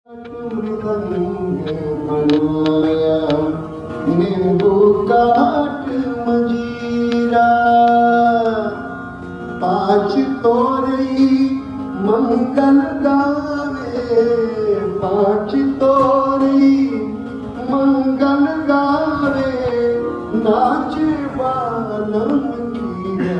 मृदंग बनाया नींबू काट मंजीरा पाँच तोरी मंगल गावे पाँच तोरी मंगल गावे नाच बालम कीरा।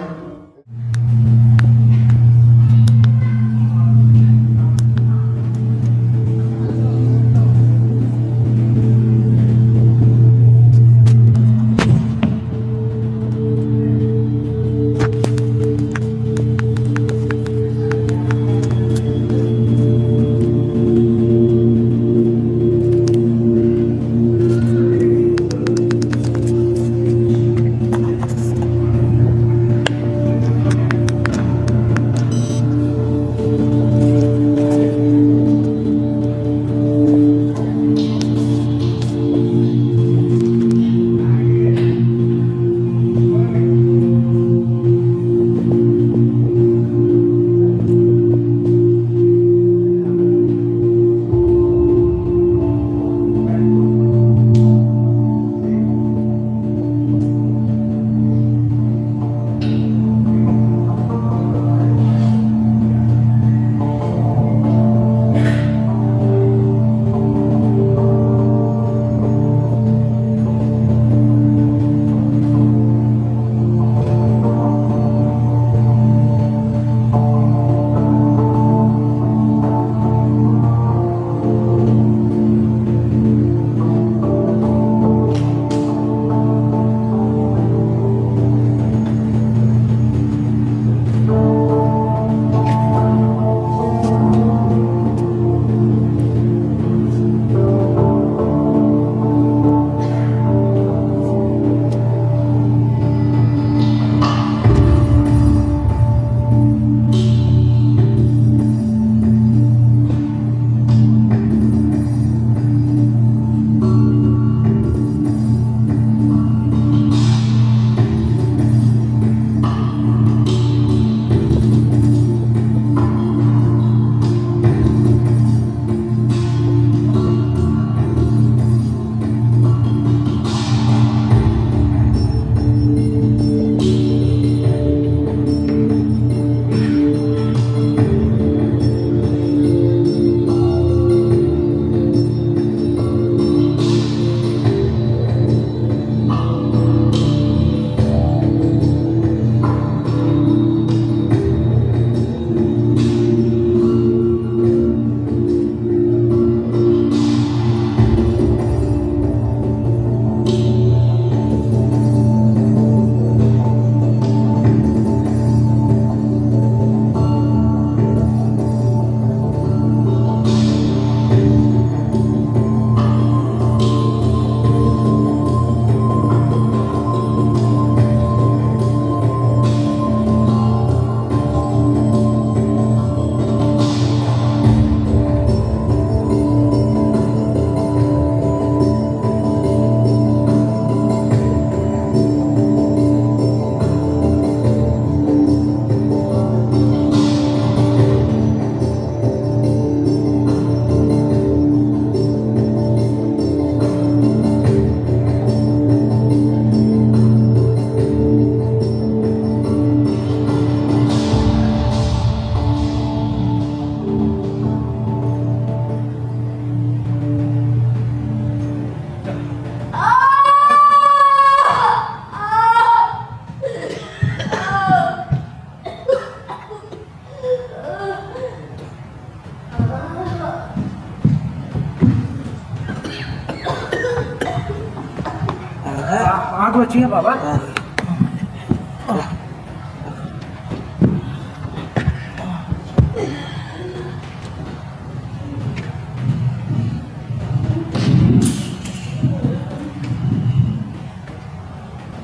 आग बची है बाबा।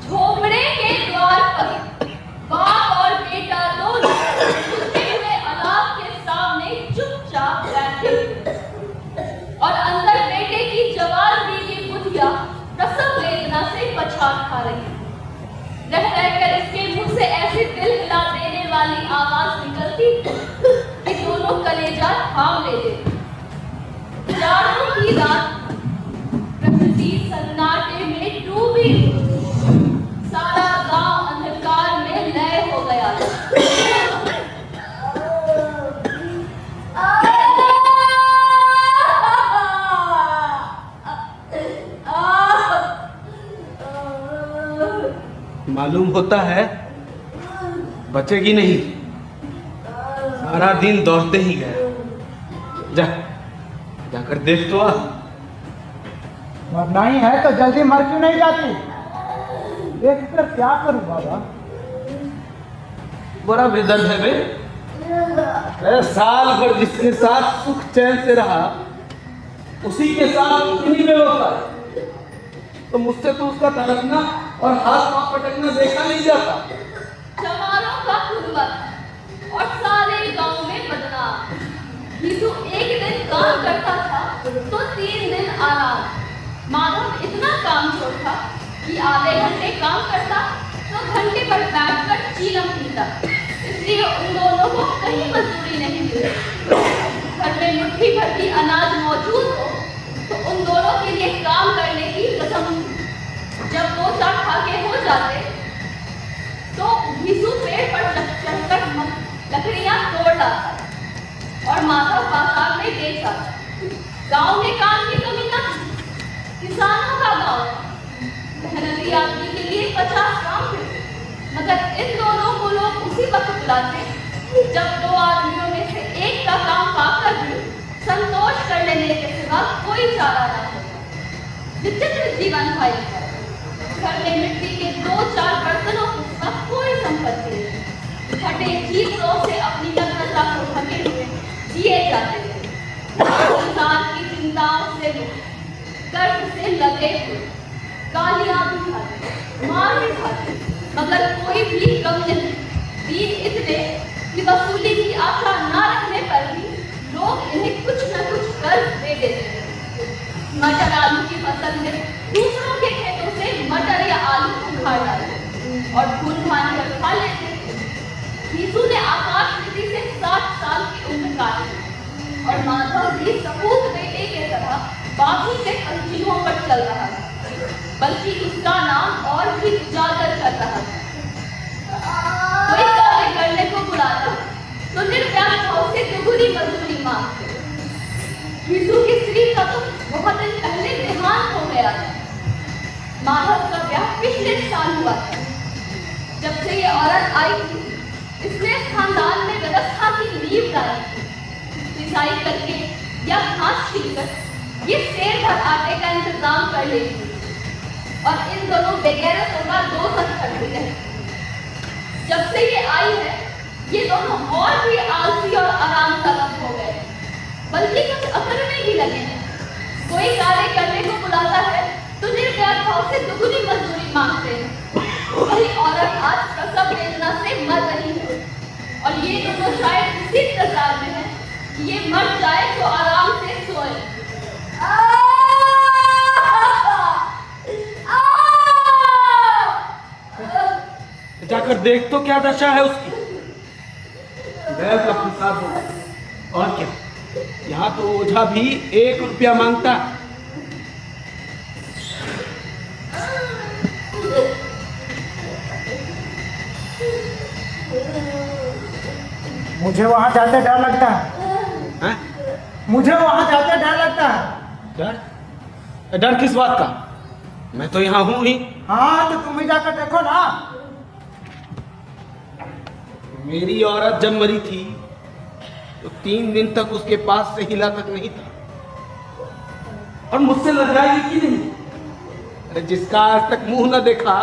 झोपड़े के द्वार पर बाप और बेटा दोनों झुके हुए अलाप के सामने चुपचाप बैठे और अंदर बेटे की जवान बीवी बुढ़िया प्रसव वेदना से पछाड़ खा रही। रह रहकर इसके मुंह से ऐसी दिल हिला देने वाली आवाज निकलती कि दोनों कलेजा थाम लेते। की रात प्रकृति सन्नाटे में डूबी, सारा गांव अंधकार में लय हो गया। मालूम होता है बचेगी नहीं, सारा दिन दौड़ते ही गए। जाकर देख तो आ। मरना ही है तो जल्दी मर क्यों नहीं जाती? देख कर क्या करूं बाबा? बड़ा बेदर्द है बे। अरे साल भर जिसके साथ सुख चैन से रहा, उसी के साथ इतनी बेवफा है। तो मुझसे तो उसका तड़पना और हाथ पांव पटकना देखा नहीं जाता। चमारों का कुर्बत और सारे गांव में बदनाम। यीशु एक दिन काम करता था तो 3 दिन आराम। माधव इतना काम छोड़ता कि आधे घंटे काम करता तो घंटे पर बैठकर चीलम पीता। इसलिए उन दोनों को कहीं मजदूरी नहीं मिली। घर में मुट्ठी भर भी अनाज मौजूद हो तो उन दोनों के लिए काम करने की कसम। जब 2-4 खाके हो जाते तो यीशु पेड़ पर चढ़कर लकड़ियां तोड़ लाता और माधव बाजार में बेच आता। गांव में काम की कमी न थी। किसानों का गांव, मेहनती आदमी के लिए 50 काम थे। मगर इन दोनों को लोग उसी वक्त बुलाते जब 2 आदमियों में से एक का काम पाकर भी संतोष कर लेने के सिवा कोई चारा न होता। विचित्र जीवन भाई का। घर में मिट्टी के 2-4 बर्तनों का कोई संपत्ति नहीं। फटे चीजों से अपनी नग्नता को ढके हुए जिए जाते थे। इंसान की चिंताओं से कर्ज से लगे हुए, गालियां भी खाते, मार भी खाते, मगर कोई भी कम नहीं। दीन इतने कि वसूली की आशा न रखने पर भी लोग इन्हें कुछ न कुछ कर्ज दे देते थे। मटर आलू की फसल में दूसरों के खेतों से मटर या आलू उखाड़ डालते और भून भान कर खा लेते थे। यीशु ने आकाश नीति से 60 साल की उम्र काटी और माधव भी सपूत बेटे के तरह बाकी के पंछियों पर चल रहा था, बल्कि उसका नाम और भी उजागर कर रहा था। कोई कार्य करने को बुलाता तो निर्व्याज भाव से दुगुनी मजदूरी मांगते। यीशु की स्त्री का तो बहुत दिन पहले देहांत हो गया था। माधव का ब्याह पिछले साल हुआ था। जब से ये औरत आई थी, इसने खानदान में व्यवस्था की नींव डाली थी। पिसाई करके या घास छीलकर ये सेर भर आटे का इंतजाम कर लेती और इन दोनों बेगैरतों का 2 साथ करते रहे। जब से ये आई है, ये दोनों और भी आलसी और आराम तलब हो गए, बल्कि कुछ अकड़ में ही लगे हैं। कोई कार्य करने को बुलाता है तो निर्व्याज भाव से दुगुनी मजदूरी मांगते हैं। वही औरत आज प्रसव वेदना से मर रही है और ये दोनों शायद इसी इंतजार में है कि ये मर जाए तो आराम से सोए। जाकर देख तो क्या दशा है उसकी। बैल का पेशाब हो गया। और क्या, यहाँ तो ओझा भी 1 रुपया मांगता है। मुझे वहां जाते डर लगता है। मुझे वहां जाते डर लगता है। डर? डर किस बात का? मैं तो यहाँ हूँ ही। हाँ तो तुम ही जाकर देखो ना। मेरी औरत जब मरी थी तो 3 दिन तक उसके पास से हिला तक नहीं था। और मुझसे लग रहा है कि नहीं? अरे जिसका आज तक मुंह न देखा,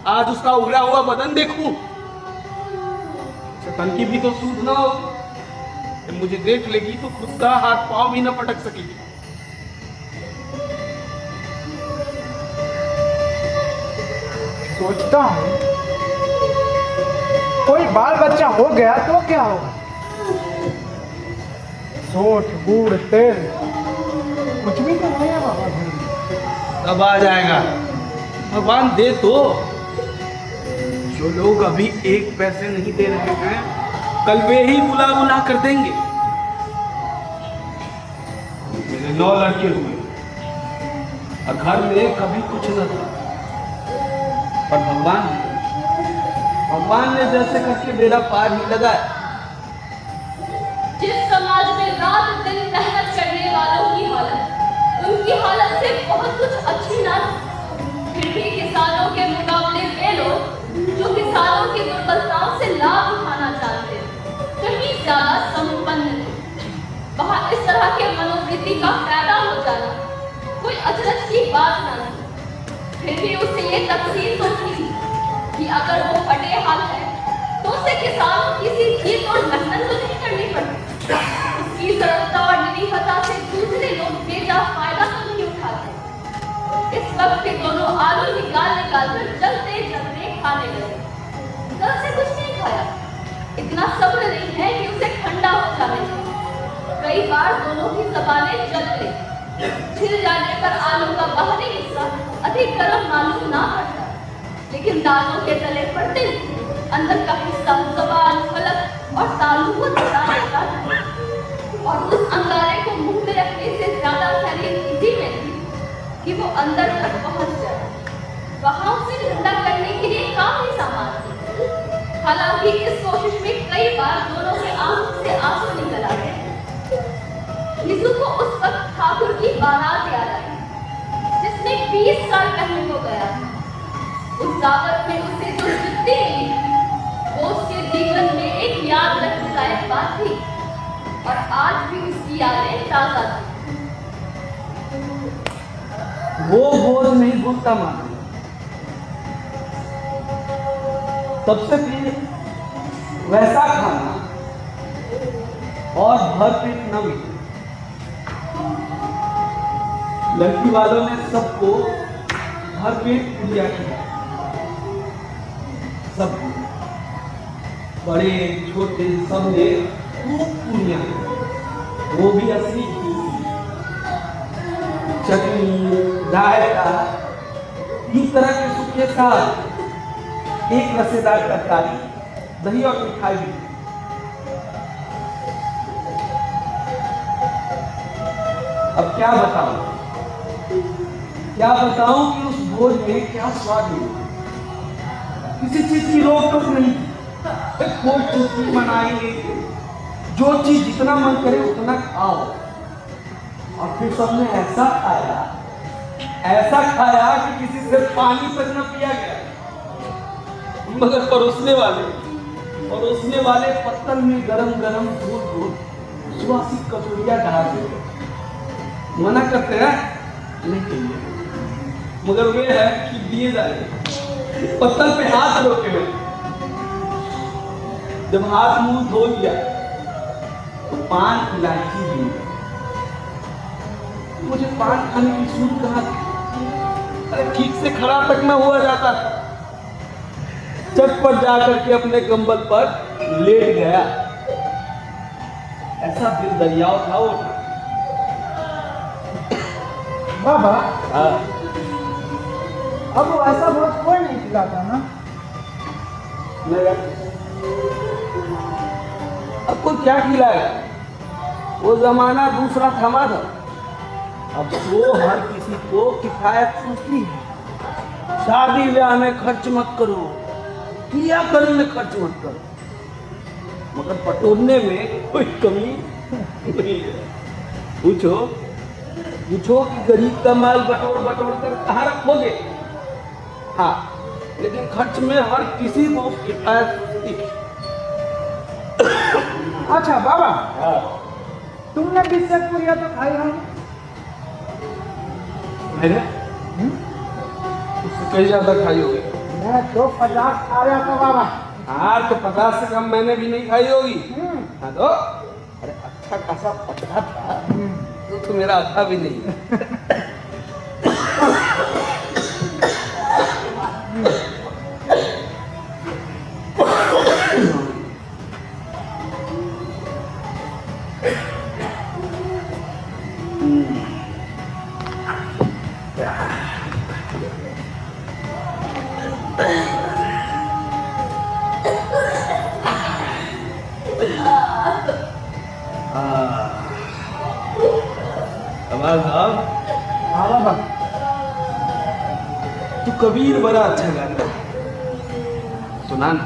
आज उसका उगला हुआ बदन देखूं। तन की भी तो सूद ना हो। मुझे देख लेगी तो खुद का हाथ पांव भी न पटक सकेगी। सोचता हूँ कोई बाल बच्चा हो गया तो क्या होगा? सोठ गुड़ तेल कुछ भी तो नहीं है बाबा जी। अब आ जाएगा, भगवान दे तो। जो लोग अभी 1 पैसे नहीं दे रहे हैं, कल वे ही बुला बुला कर देंगे। मेरे 9 लड़के हुए और घर में कभी कुछ न था, पर भगवान ने जैसे करके मेरा पार ही लगाया। जिस समाज में रात दिन मेहनत करने वालों की हालत उनकी हालत से बहुत कुछ अच्छी ना थी, फिर भी किसानों के मुकाबले वे लोग जो किसानों की दुर्बलताओं से लाभ उठाना चाहते थे कहीं ज्यादा संपन्न थे। वहां इस तरह के मनोवृत्ति का पैदा हो जाना कोई अचरज की बात न थी। फिर भी उसे ये तफसील तो थी कि अगर वो फटे हाल है तो उसे किसानों की सी जीत और मेहनत तो नहीं करनी पड़ती। उसकी सरलता और निरीहता से दूसरे लोग बेजा फायदा तो नहीं उठाते। इस वक्त के दोनों आलू निकाल कर जलते जलते खाने लगे। कल से कुछ नहीं खाया, इतना सब्र नहीं है कि उसे ठंडा हो जाने दे। कई बार दोनों की ज़बानें जल गई। छिल जाने पर आलू का बाहरी हिस्सा अधिक गर्म मालूम ना पड़ता, लेकिन दानों के तले पड़ते ही अंदर का हिस्सा ज़बान, फलक और तालू को जला देता है। और उस अंगारे को मुंह में रखने से ज्यादा शरीर इसी में थी कि वो अंदर तक पहुंच जाए। वहां उसे ठंडा करने के लिए काफी सामान था। हालांकि इस कोशिश में कई बार दोनों के आंख से आंसू निकल आए। निशु को उस वक्त ठाकुर की बारात याद आई, जिसने 20 साल पहले को गया था। उस दावत में उसे जो जितनी मिली वो उसके जीवन में एक याद रखने लायक बात थी और आज भी उसकी यादें ताजा थी। वो बोझ नहीं भूलता मानो। सबसे पहले वैसा खाना और भर पेट न मिले। लड़की वालों ने सबको भर पेट पूजा किया, सब बड़े छोटे सब ने खूब पूरियां, वो भी असली घी, चटनी, रायता, 3 तरह के सूखे साग, एक रसेदार तरकारी, दही और मिठाई भी। अब क्या बताऊं कि उस भोज में क्या स्वाद मिला। किसी चीज की रोक टोक नहीं थी, कोई चीज बनाएंगे, जो चीज जितना मन करे उतना खाओ। और फिर सबने ऐसा खाया कि किसी से पानी तक न पिया गया। मगर परोसने वाले पत्तल में गरम गरम दूध सुवासिक कचौड़ियां डाल देते। मना करते हैं नहीं चाहिए, मगर वे है कि दिए जाए। पत्तल पे हाथ रोके हुए, जब हाथ मुंह धो लिया तो पान इलायची दी। मुझे पान खाने की सूझ कहाँ थी? अरे ठीक से खड़ा तक न हुआ जाता। चटपट जाकर के अपने कंबल पर लेट गया। ऐसा दिल दरियाव था वो। बाबा हाँ, अब वो ऐसा बहुत कोई नहीं खिलाता ना। अब कोई क्या खिलाएगा? वो जमाना दूसरा थमा था। अब वो हर किसी को किफायत सूझती है। शादी ब्याह में खर्च मत करो, क्रियाकर्म में खर्च मत करो, मगर पटोरने में कोई कमी नहीं है। पूछो कि गरीब का माल बटोर कर कहाँ रखोगे? हाँ, लेकिन खर्च में हर किसी को किफायत सूझती है। अच्छा बाबा, तुमने 20 से पूरियां तो खाई होंगी। मैंने उससे कहीं ज्यादा खाई होगी। मैं तो 50 खा रहा था बाबा। हाँ, तो 50 से कम मैंने भी नहीं खाई होगी। हाँ तो अरे अच्छा खासा पतला था, तो मेरा आधा भी नहीं। इकबाल साहब, हाँ बाबा। तू कबीर बड़ा अच्छा गाता है, सुना ना।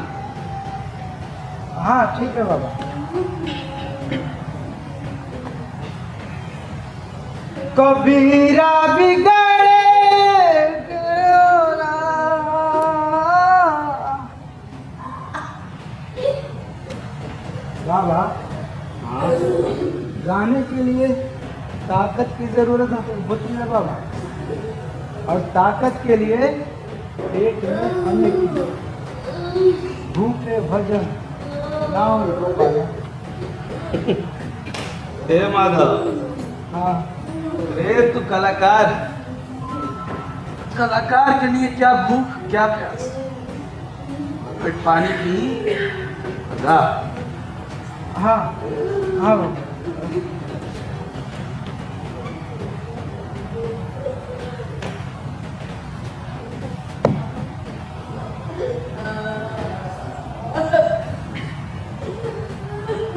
हाँ ठीक है बाबा। कबीरा बिगड़े गोरा। बाबा, हाँ, गाने के लिए ताकत की जरूरत होती है बाबा, और ताकत के लिए पेट में खाने की, भूखे भजन ना हो पाया। हे माधव, हाँ रे तू कलाकार, कलाकार के लिए क्या भूख क्या प्यास, पेट पानी की गा। हाँ हाँ बाबा।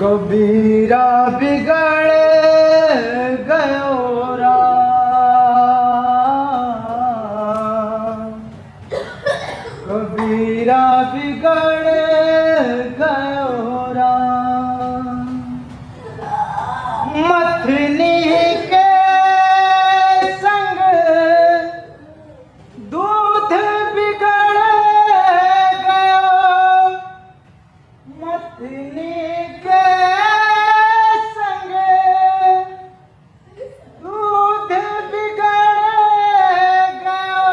कबीरा बिगड़े गयो राम, कबीरा बिगड़े गयो राम, मथनी के संग दूध बिगड़ गयो, मथनी के संग दूध बिगड़ गयो,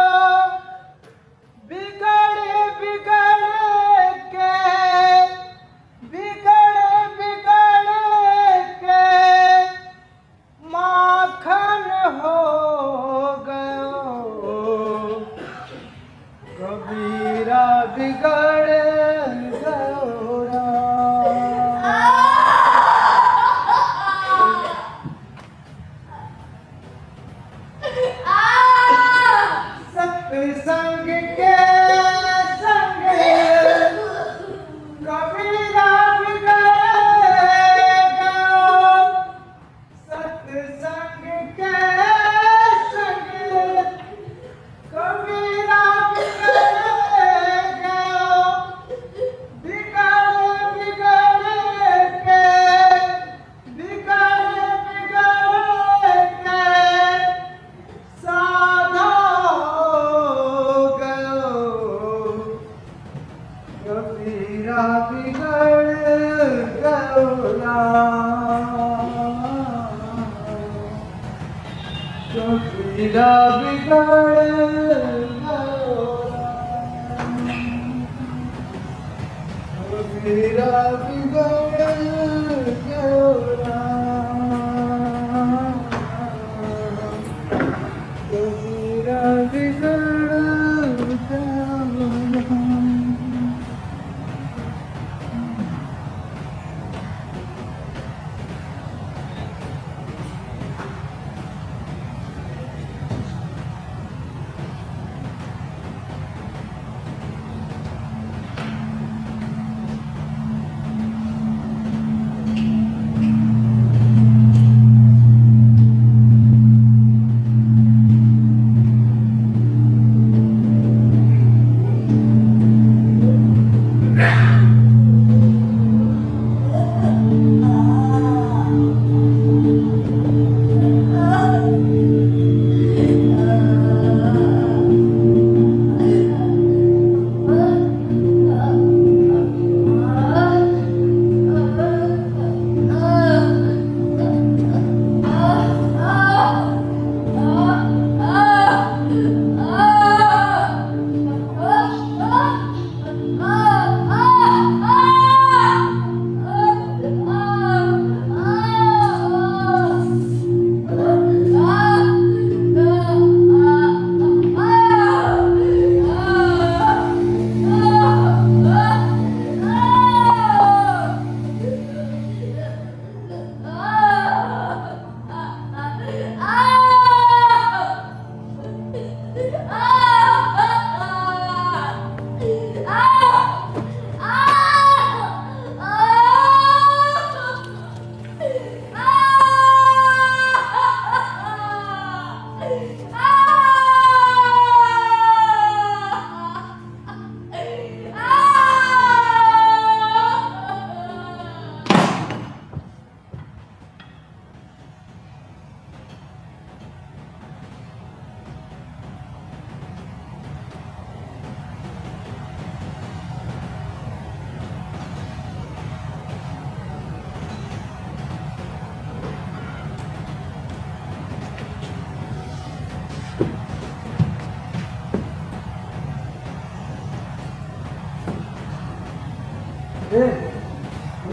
बिगड़ बिगड़ के, बिगड़ बिगड़ के माखन हो गयो, कबीरा बिगड़ गयो राम। सत्संग के संग कबीरा बिगड़ गयो, सत्संग के संग कबीरा बिगड़ गयो, बिगड़ बिगड़ के, बिगड़ बिगड़ के साधा हो गयो, कबीरा बिगड़ गयो राम, कबीरा बिगड़ गयो राम, कबीरा बिगड़ गयो राम, कबीरा बिगड़ गयो राम।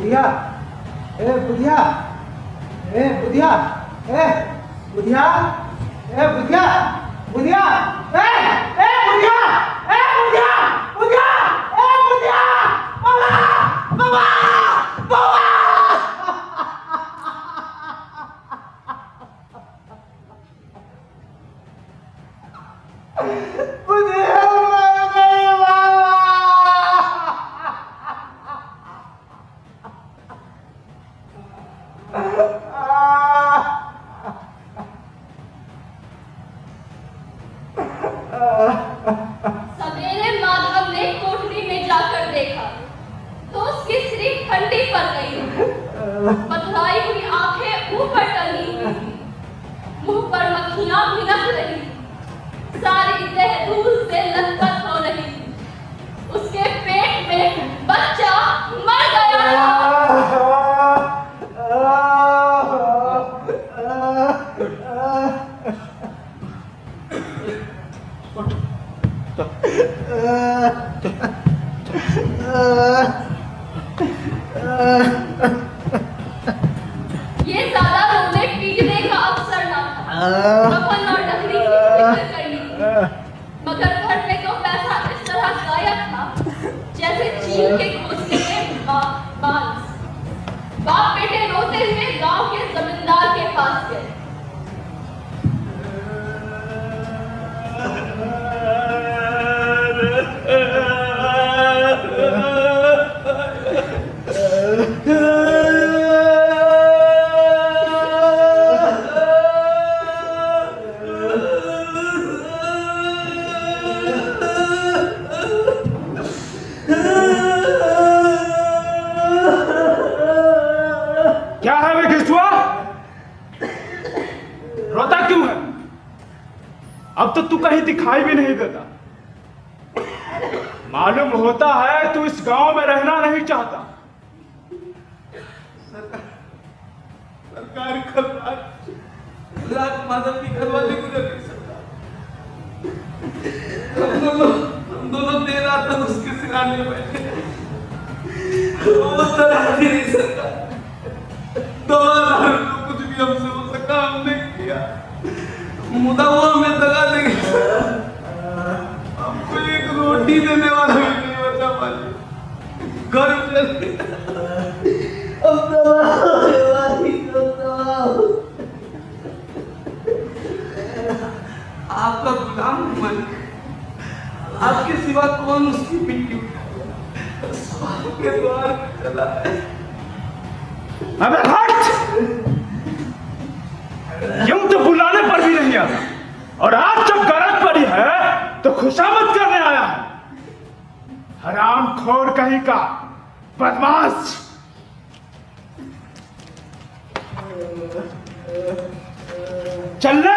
बुधिया, ए बुधिया, ए बुधिया, ए बुधिया, ए बुधिया, बुधिया, ए बुधिया, ए बुधिया, बुधिया, ए बुधिया, बाबा, बाबा, बाबा। सवेरे माधव ने कोठरी में जाकर देखा तो उसकी स्त्री ठंडी पड़ गई। पथराई हुई आंखें ऊपर टंगी हुई थी, मुंह पर मक्खियां भिनक रही, सारी देह धूल से लथपथ हो रही थी। उसके पेट में बच्चा मर गया था। ये ज्यादा रोने पीटने का अवसर ना था। कफन और लकड़ी की फिक्र करनी थी। मगर घर में तो पैसा इस तरह गायब था जैसे चील के घोंसले में बांस। बाप बेटे रोते हुए गांव के जमींदार के पास गए। क्या है वे घिसुआ? रोता क्यों है? अब तो तू कहीं दिखाई भी नहीं देता। मालूम होता है तू इस गांव में रहना नहीं चाहता। सरकार कल रात माधव की घरवाली गुजर गई सरकार। हम दोनों देर रात तक उसके सिराने में बैठे। वो तरह नहीं सरकार। 2000 रुपये कुछ भी हमसे हो सका हमने किया। मुदा वो हमें दगा देंगे। हमको एक रोटी देने वाला भी नहीं बचा पाले। घर चल गया। अब आपका गुलाम मन, आपके सिवा कौन उसकी मिट्टी के द्वार पे चला है। अबे हट! यूं तो बुलाने पर भी नहीं आता और आज जब गरज पड़ी है तो खुशामद करने आया है। हरामखोर कहीं का बदमाश। चल ले।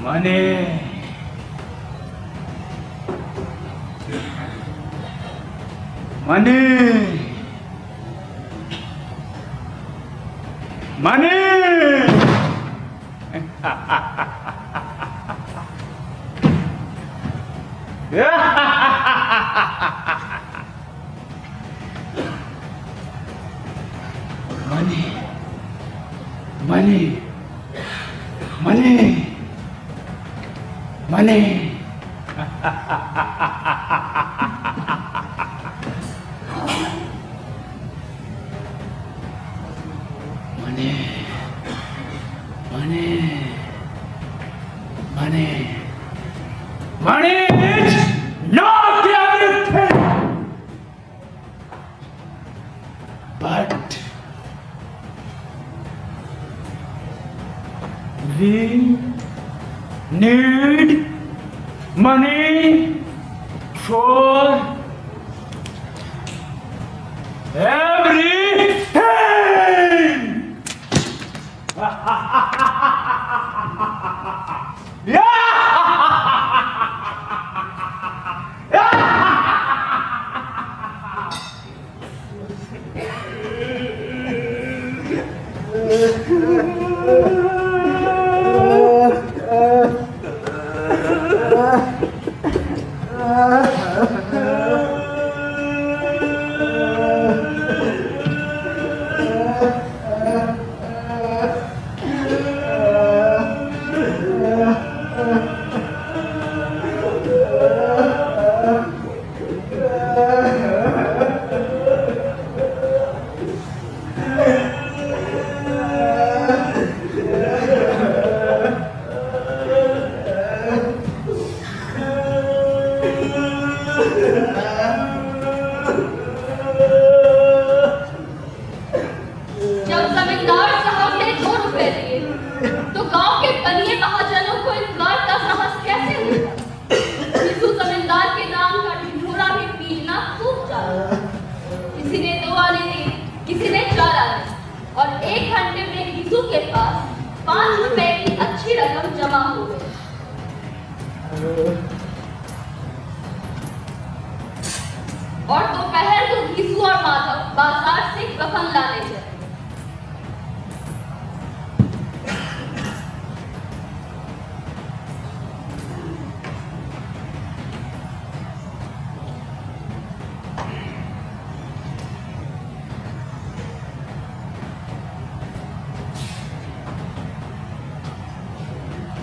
मने मने मने मने मने मने मने मने मने मने मने is not everything, but we need money for everything. जब जमींदार साहब ने 2 रुपए दिए तो गांव के बनिए महाजनों को इनकार का साहस कैसे हुआ? यीशु जमींदार के नाम का ढिंढोरा भी पीटना खूब जाता। किसी ने 2 आने दिए, किसी ने 4 आने, और 1 घंटे में यीशु के पास 5 रुपए की अच्छी रकम जमा हो गई। और दोपहर को यीशु और माधव बाजार से कफन लाने चले।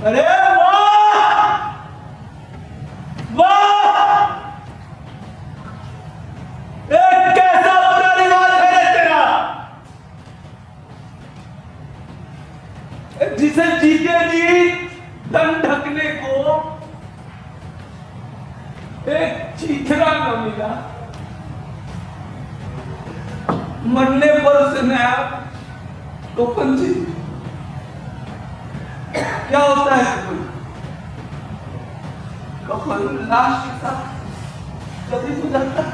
अरे वाह वाह, एक कैसा बुरा रिवाज है तेरा, जिसे जीते जी तन ढकने को एक चीथड़ा न मिला, मरने पर उसे नया कफन जी। क्या होता है कफन? लाश के साथ कभी हो जाता है।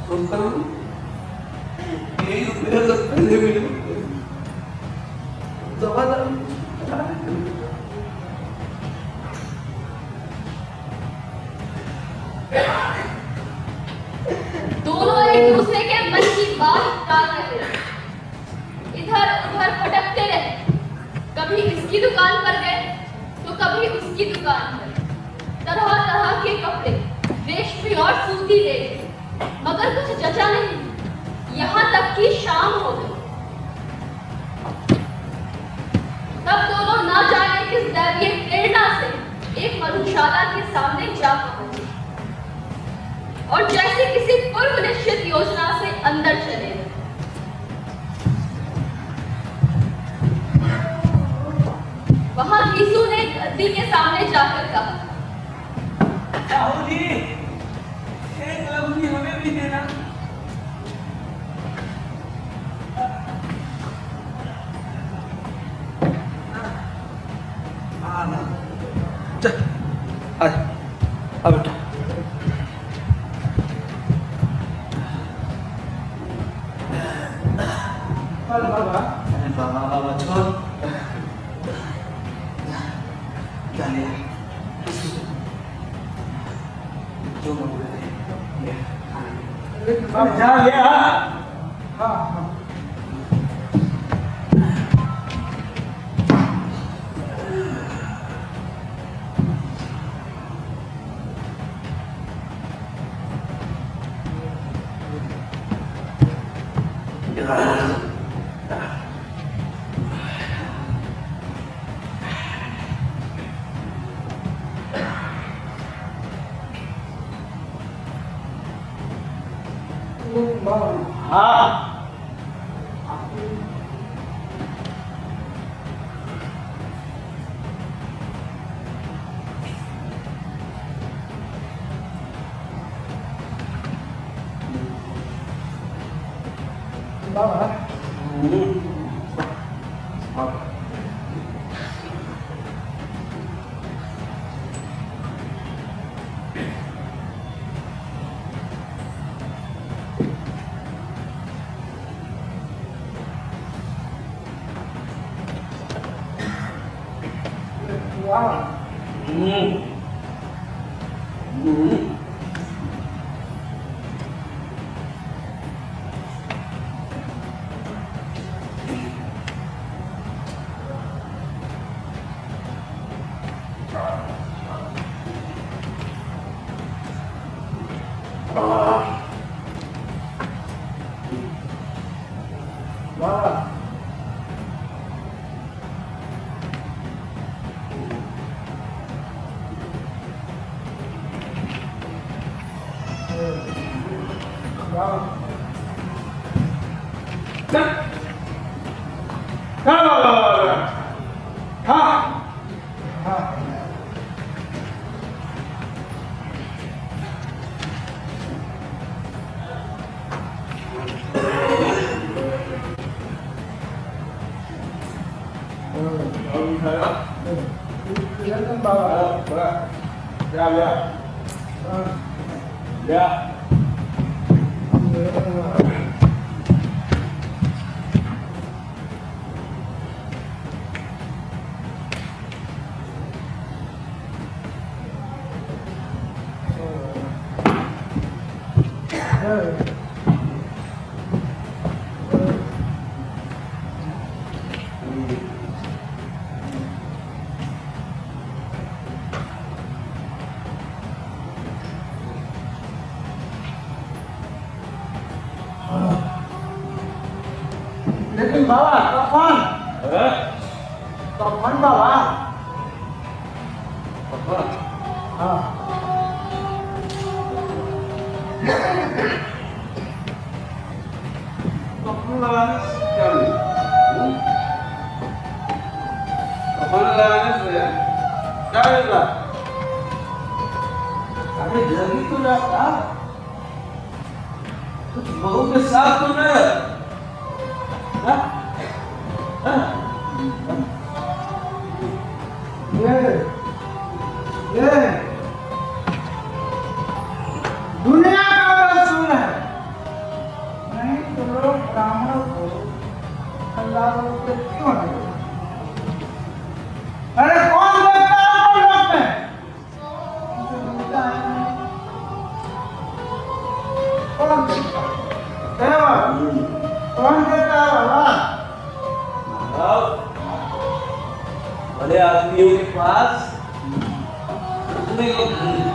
सोचता हूँ यही रुपये अगर पहले मिले दोनों एक दूसरे के मन की बात टाल रहे थे, इधर उधर भटकते रहे। कभी इसकी दुकान पर गए तो कभी उसकी दुकान पर। तरह तरह के कपड़े, रेशमी और सूती देखे, मगर कुछ जचा नहीं। यहाँ तक कि शाम हो गई। तब दोनों ना जाने किस दैवीय प्रेरणा से एक मधुशाला के सामने जा पहुंचे और जैसे किसी पूर्व निश्चित योजना से अंदर चले गए। वहां यीशु ने गद्दी के सामने जाकर कहा, साहू जी, एक लवनी हमें भी देना। चल, आ बेटा। बाबा छोड़ क्या लिया जो जा लिया। Yeah. बाबा हाँ बाबा लेकिन बाबा कफन कफन बाबा हाँ कफन लगाने से क्या मिलेगा? कफन लगाने से क्या मिलेगा? अरे जल्दी तो जाता कुछ बहू के साथ तो नहीं ये दुनिया का रसूल है नहीं तो लोग ब्राह्मणों को अल्लाह के क्यों नहीं अरे कौन देखता है कौन लोग में कौन देखता है कौन देखता है बाबा बड़े आदमियों के पास उतने लोग नहीं।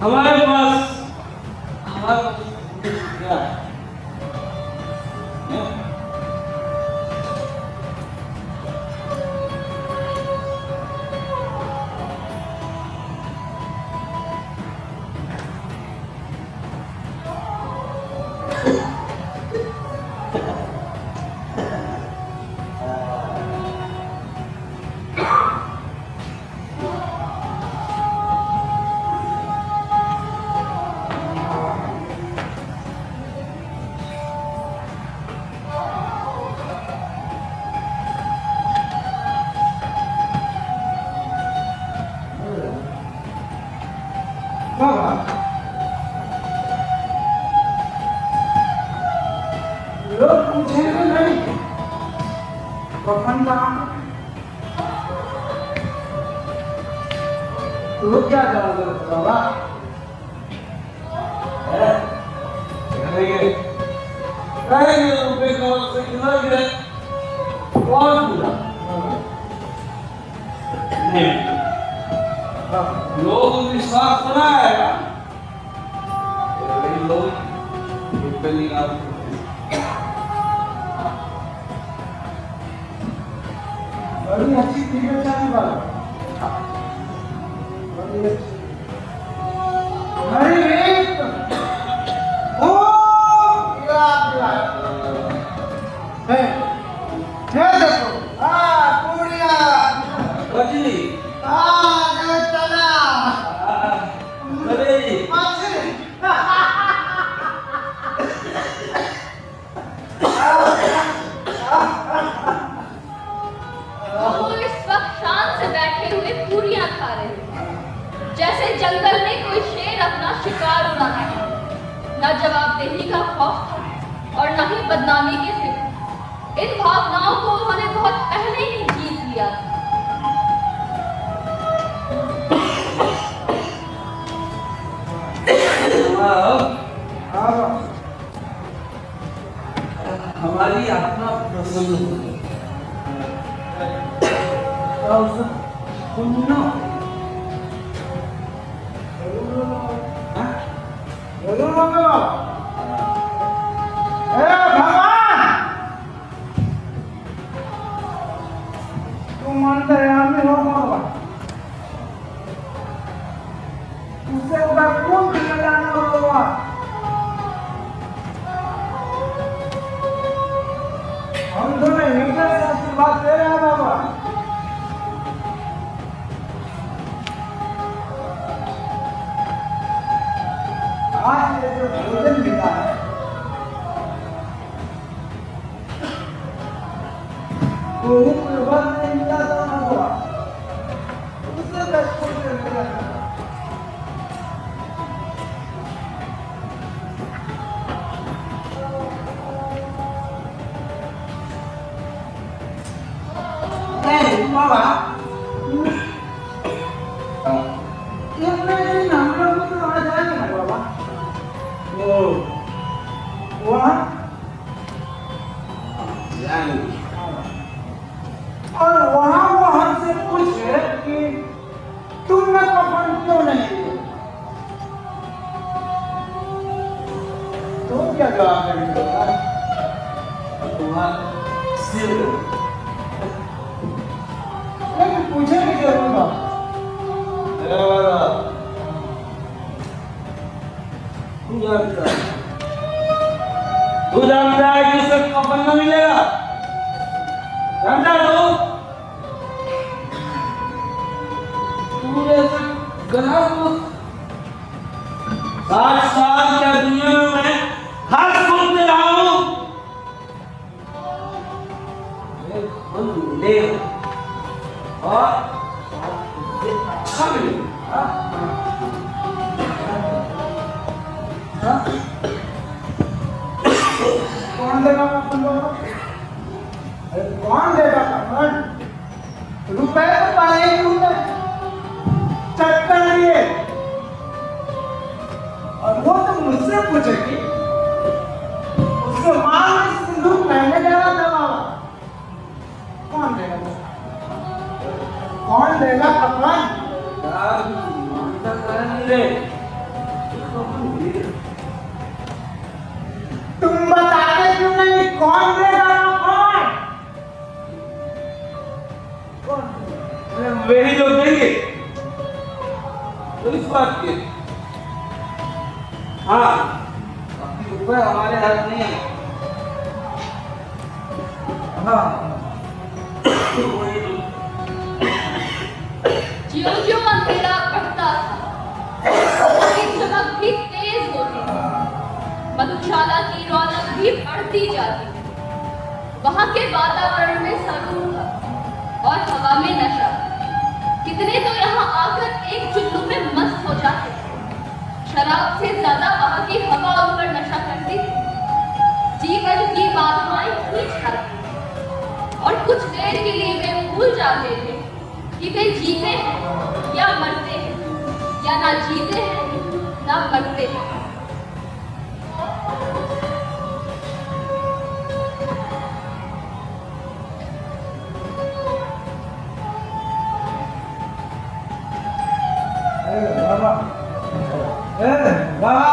हमारे पास क्या है? बाबा लोग पूछेंगे नहीं कफन कहाँ तो क्या करोगे बाबा कहेंगे रुपए कौन से खिलाएंगे कौन पूरा लोग विश्वास बनाएगा लोग रुपए निकाल बड़ी अच्छी चीजें चली बाबा बड़ी अच्छी है देखो पूड़िया बजली चना अरे मछली वो इस वक्त शान से बैठे हुए पूरियां खा रहे थे, जैसे जंगल में कोई शेर अपना शिकार उड़ा रहा है। न जवाबदेही का खौफ था और न ही बदनामी की फिक्र। इन भावनाओं को उन्होंने बहुत पहले ही जीत लिया था। हमारी आत्मा प्रसन्न हो गई। भगवान तुम अंतर्यामी हो भगवान उससे ऊपर कौन जाना होगा हम तुम्हें हृदय से आशीर्वाद दे रहे हैं बाबा आज ये जो भोजन मिला है वो बात नहीं मिला था ना हुआ उससे बचपन से मिला बाबा ये नहीं नाम लोग तो आ जाएंगे ना बाबा वहाँ और वहाँ वो हमसे पूछे कि तुमने कफन क्यों नहीं लिया तुम क्या जवाब देंगे लेकिन पूछे की जरूर था तू जानता है कि उसे कफन न मिलेगा? जानता है तू ऐसे गधा को 60 साल क्या दुनिया में मैं हर सुनते रहा हूँ। ले और अच्छा मिले कौन देगा कफन बाबा अरे कौन देगा कफन रुपए तो पाए तुमने चक्कर लिए और वो तो मुझसे पूछेगी उसको माल में सिंदूर पहने जा रहा था बाबा कौन देगा कौन देगा कफन तुम बताते क्यों नहीं कौन देगा कौन वही लोग देंगे तो इस बात के हाँ बाकी रुपए हमारे हाथ नहीं है। हाँ ज्यों-ज्यों अंधेरा बढ़ता था, उसकी चमक भी तेज होती थी, मधुशाला की रौनक भी बढ़ती जाती थी। वहाँ के वातावरण में सरूर था और हवा में नशा। कितने तो यहाँ आकर एक चुल्लू में मस्त हो जाते थे। शराब से ज्यादा वहाँ की हवा उन पर नशा करती थी। जीवन की बाधाएं खींच लाती थी और कुछ देर के लिए वे भूल जाते थे कि वे जीते हैं या मरते हैं, या ना जीते हैं ना मरते हैं। बाबा बाबा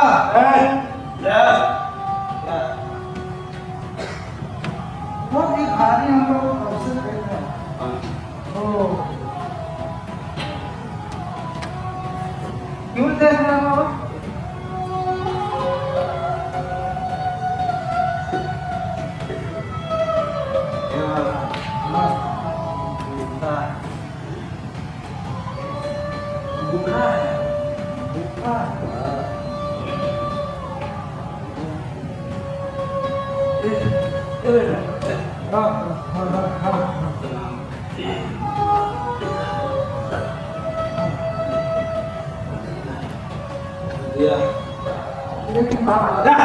वो भिखारी हम लोग कैसे देख रहे हैं तो क्यों देख रहे हैं बाबा लेकिन बाबा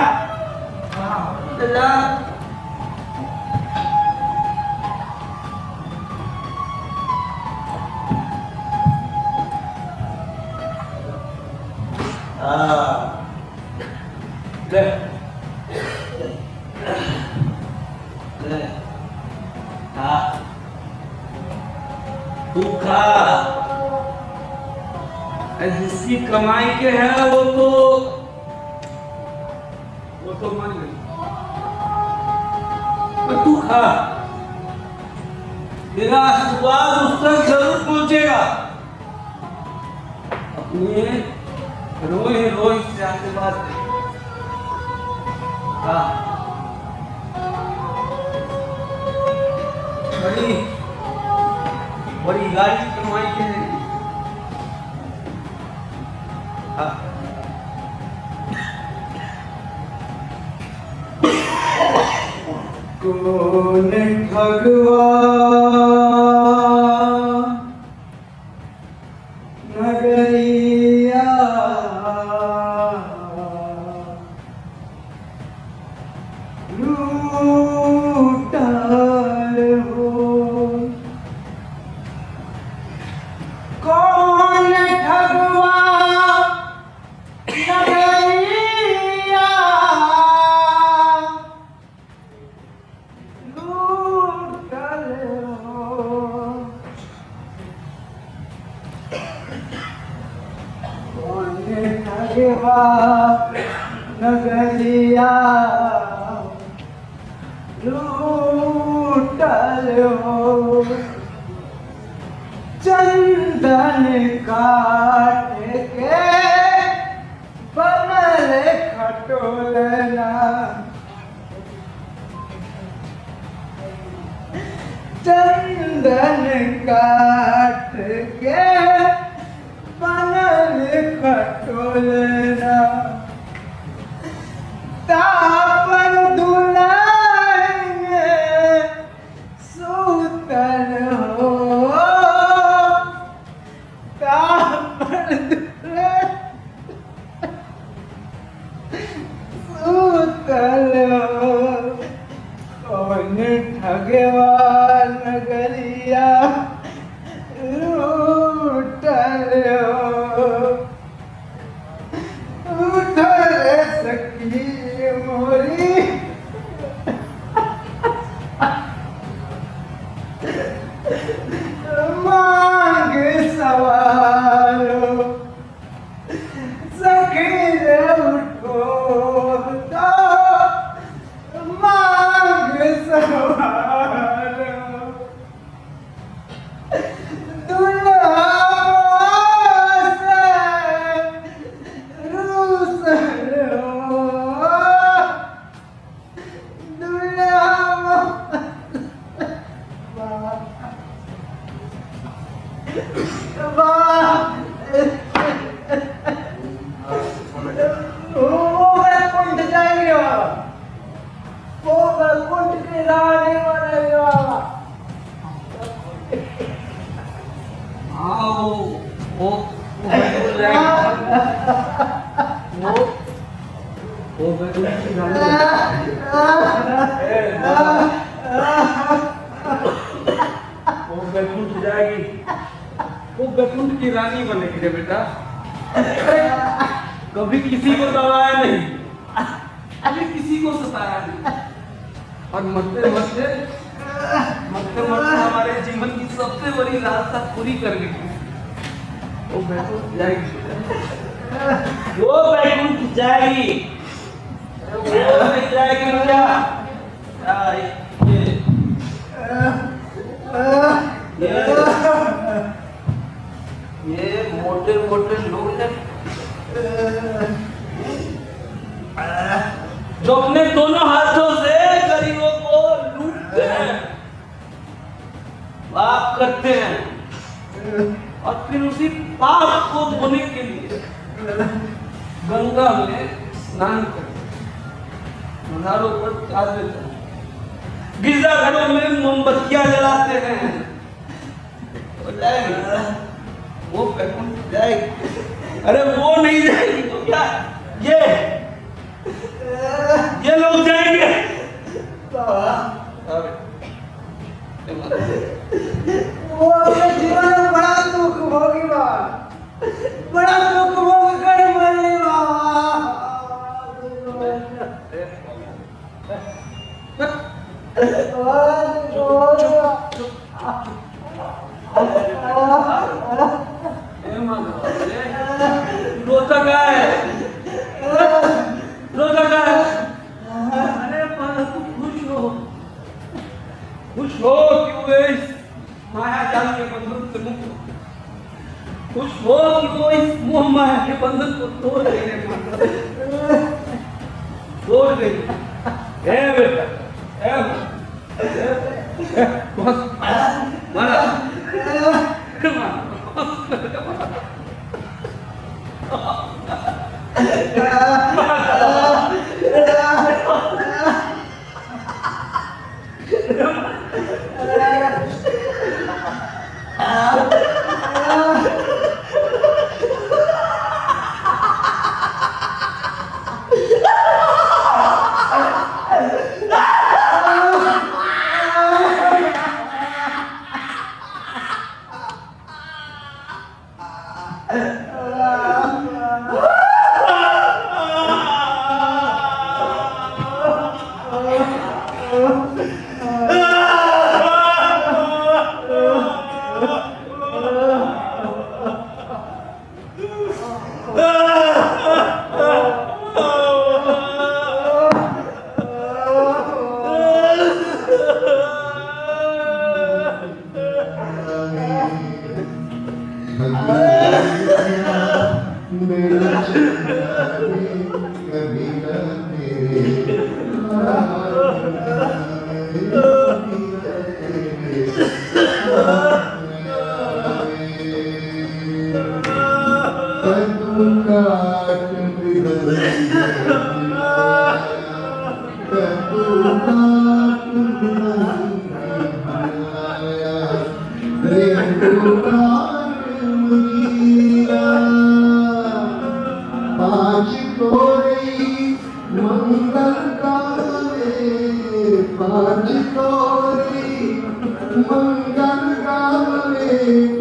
तू खा। जिसकी कमाई के है वो तो मान गई। तू खा, तेरा आशीर्वाद उस तक जरूर पहुंचेगा। अपने रोए रोए से आशीर्वाद दे। बड़ी बड़ी गाड़ी कमाई के है। कौन ठगवा नगरिया लूटल हो। कौन ठगवा नगरिया लूटल हो। कौन ठगवा नगरिया लूटल हो। चंदन काट के बनल खटोलना। चंदन काट के बनल खटोलना। तापन दुल्हन सूतल हो। तापन दुल्हन सूतल हो। कौन ठगवा नगरिया लूटल हो। उठल सखी मोरी मांग सवारो। सखी रे उठो तो मांग सवारो। दुल्हा से रूसल हो। दुल्हा वो बैकुंठ की रानी बनेगी रे बेटा। कभी किसी को दबाया नहीं, कभी किसी को सताया नहीं, और मरते मरते हमारे जीवन की सबसे बड़ी लालसा पूरी कर ली। वो बैकुंठ जाएगी, वो बैकुंठ जाएगी, वो जाएगी बेटा। ये मोटे मोटे लोग हैं जो अपने दोनों हाथों से गरीबों को लूटते हैं, पाप करते हैं, और फिर उसी पाप को धोने के लिए गंगा में स्नान करते हैं, मनारों पर चाल देते हैं। घरों में मोमबत्तियां जलाते हैं, हो जाएगी वो जाएगी। अरे वो नहीं जाएगी तो क्या ये लोग जाएंगे। वो अपने जीवन में बड़ा दुख भोगी बाबा, बड़ा दुख भोग कर मरने रोता का है, रोता का है। अरे माना तू खुश हो कि वो इस माया जाल के बंधन से मुक्त हो। खुश हो कि वो इस मोह माया के बंधन को तोड़ देने तोड़ दे। बेटा बस मारा मंगल गावे